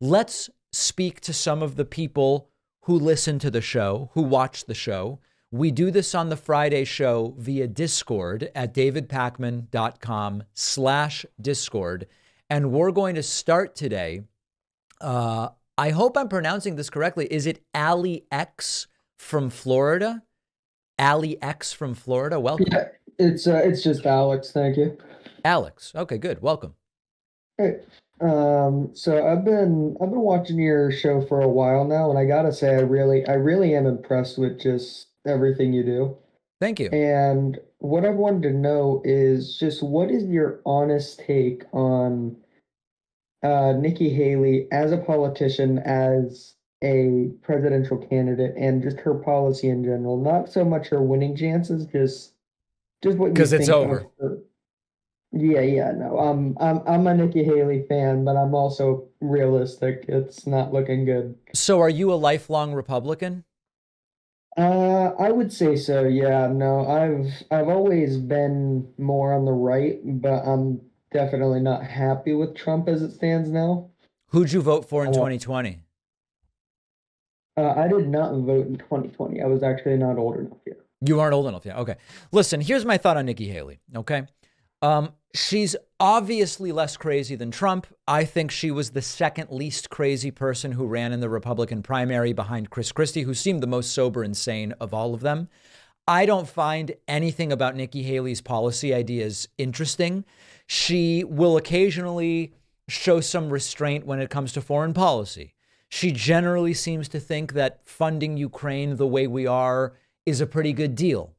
let's speak to some of the people who listen to the show, who watch the show. We do this on the Friday show via Discord at davidpakman.com/Discord. And we're going to start today. I hope I'm pronouncing this correctly. Is it Ali X from Florida? Ali X from Florida. Welcome. Yeah, it's just Alex. Thank you. Alex. Okay, good. Welcome. Hey, so I've been watching your show for a while now, and I gotta say, I really am impressed with just everything you do. Thank you. And what I wanted to know is just what is your honest take on Nikki Haley as a politician, as a presidential candidate, and just her policy in general? Not so much her winning chances, just what you Because it's think of over. her. Yeah, yeah, no. I'm a Nikki Haley fan, but I'm also realistic. It's not looking good. So are you a lifelong Republican? I would say so. Yeah, no. I've always been more on the right, but I'm definitely not happy with Trump as it stands now. Who'd you vote for in Uh, 2020? I did not vote in 2020. I was actually not old enough yet. You aren't old enough yet. Okay. Listen, here's my thought on Nikki Haley. Okay. She's obviously less crazy than Trump. I think she was the second least crazy person who ran in the Republican primary behind Chris Christie, who seemed the most sober and sane of all of them. I don't find anything about Nikki Haley's policy ideas interesting. She will occasionally show some restraint when it comes to foreign policy. She generally seems to think that funding Ukraine the way we are is a pretty good deal.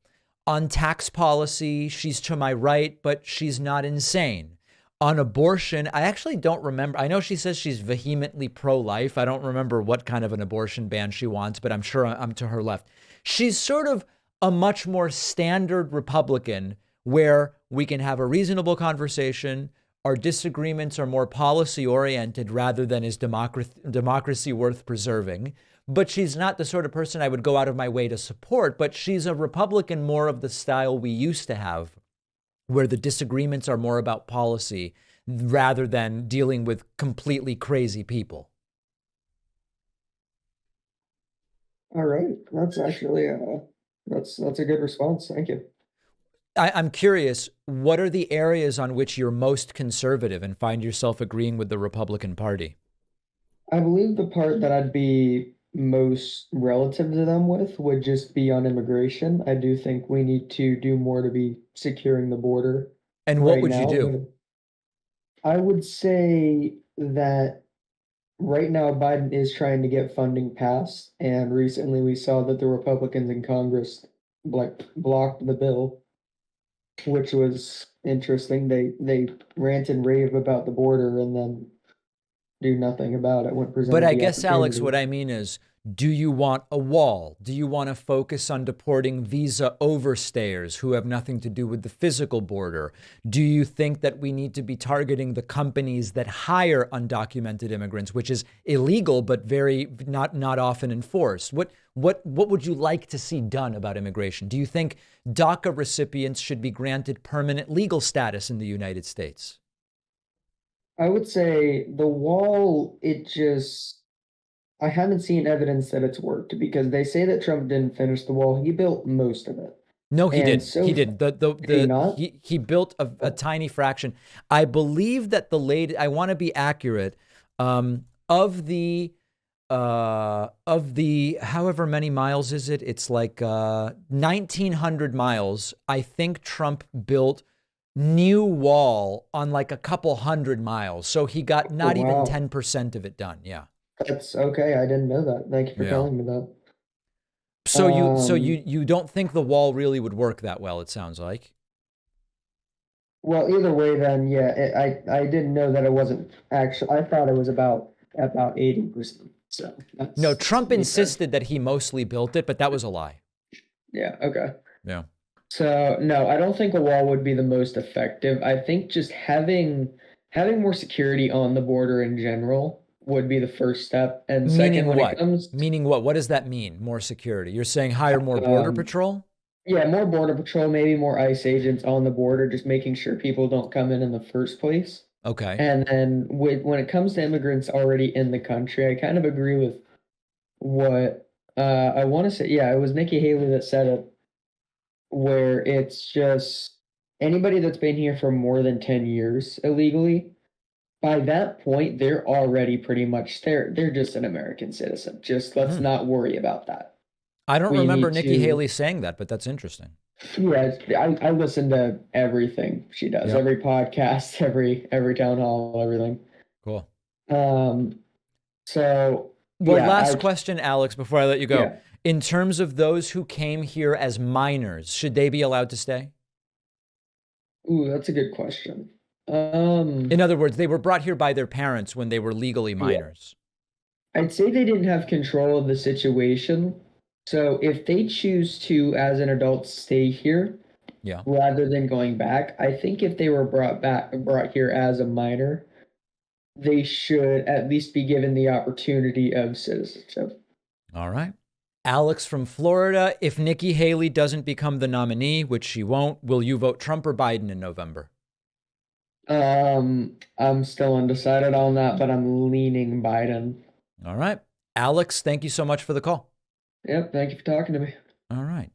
On tax policy, she's to my right, but she's not insane. On abortion, I actually don't remember. I know she says she's vehemently pro-life. I don't remember what kind of an abortion ban she wants, but I'm sure I'm to her left. She's sort of a much more standard Republican where we can have a reasonable conversation. Our disagreements are more policy oriented rather than is democracy worth preserving. But she's not the sort of person I would go out of my way to support. But she's a Republican more of the style we used to have, where the disagreements are more about policy rather than dealing with completely crazy people. All right, that's actually that's a good response. Thank you. I'm curious, what are the areas on which you're most conservative and find yourself agreeing with the Republican Party? I believe the part that I'd be most relative to them with would just be on immigration. I do think we need to do more to be securing the border And what right would you now. do? But I would say that right now Biden is trying to get funding passed, and recently we saw that the Republicans in Congress blocked the bill, which was interesting. They rant and rave about the border and then do nothing about it when But presented I the guess, Alex, what opportunity. I mean is, do you want a wall? Do you want to focus on deporting visa overstayers who have nothing to do with the physical border? Do you think that we need to be targeting the companies that hire undocumented immigrants, which is illegal but very not often enforced? What would you like to see done about immigration? Do you think DACA recipients should be granted permanent legal status in the United States? I would say the wall, I haven't seen evidence that it's worked because they say that Trump didn't finish the wall. He built most of it. No, he And didn't. so He far, didn't. The did he the not? he built a Oh, tiny fraction. I believe that the late. I want to be accurate. Of the however many miles is it? It's like 1,900 miles. I think Trump built new wall on like a couple hundred miles. So he got oh, not even wow. 10% of it done. Yeah. That's okay. I didn't know that. Thank you for Yeah. telling me that. So you so Um, you don't think the wall really would work that well, it sounds like. well, either way, then, yeah, I didn't know that it wasn't actually, I thought it was about 80%. So No, that's to Trump be fair. insisted that he mostly built it, but that was a lie. Yeah, okay. Yeah. So no, I don't think a wall would be the most effective. I think just having more security on the border in general would be the first step. And second, Meaning when it what? comes Meaning what? What does that mean? More security. You're saying hire more border um patrol? yeah, more border patrol, maybe more ICE agents on the border, just making sure people don't come in the first place. Okay. And then when it comes to immigrants already in the country, I kind of agree with what I want to say. Yeah, it was Nikki Haley that said it, where it's just anybody that's been here for more than 10 years illegally, by that point, they're already pretty much they're just an American citizen. Just let's Hmm. not worry about that. I don't We remember need Nikki to Haley saying that, but that's interesting. yeah, I listen to everything she does, Yep. every podcast, every town hall, everything. Cool. Um, so Well, yeah, last question, Alex, before I let you go. yeah. In terms of those who came here as minors, should they be allowed to stay? Ooh, that's a good question. In other words, they were brought here by their parents when they were legally Yeah, minors. I'd say they didn't have control of the situation. So if they choose to, as an adult, stay here Yeah. rather than going back, I think if they were brought here as a minor, they should at least be given the opportunity of citizenship. All right. Alex from Florida, if Nikki Haley doesn't become the nominee, which she won't, will you vote Trump or Biden in November? I'm still undecided on that, but I'm leaning Biden. All right. Alex, thank you so much for the call. Yep, thank you for talking to me. All right.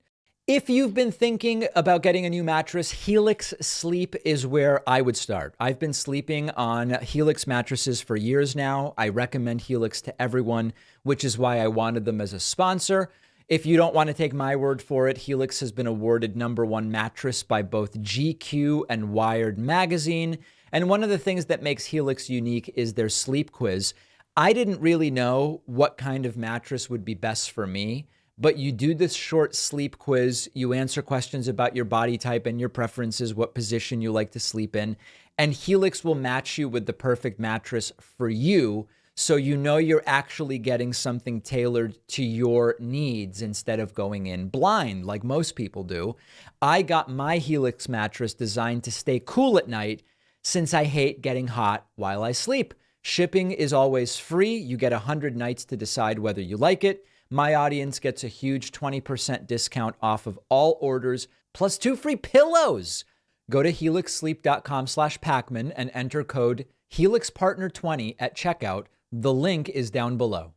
If you've been thinking about getting a new mattress, Helix Sleep is where I would start. I've been sleeping on Helix mattresses for years now. I recommend Helix to everyone, which is why I wanted them as a sponsor. If you don't want to take my word for it, Helix has been awarded #1 mattress by both GQ and Wired magazine. And one of the things that makes Helix unique is their sleep quiz. I didn't really know what kind of mattress would be best for me, but you do this short sleep quiz. You answer questions about your body type and your preferences, what position you like to sleep in, and Helix will match you with the perfect mattress for you, so you know you're actually getting something tailored to your needs instead of going in blind like most people do. I got my Helix mattress designed to stay cool at night since I hate getting hot while I sleep. Shipping is always free. You get 100 nights to decide whether you like it. My audience gets a huge 20% discount off of all orders, plus 2 free pillows. Go to helixsleep.com/Pacman and enter code HelixPartner20 at checkout. The link is down below.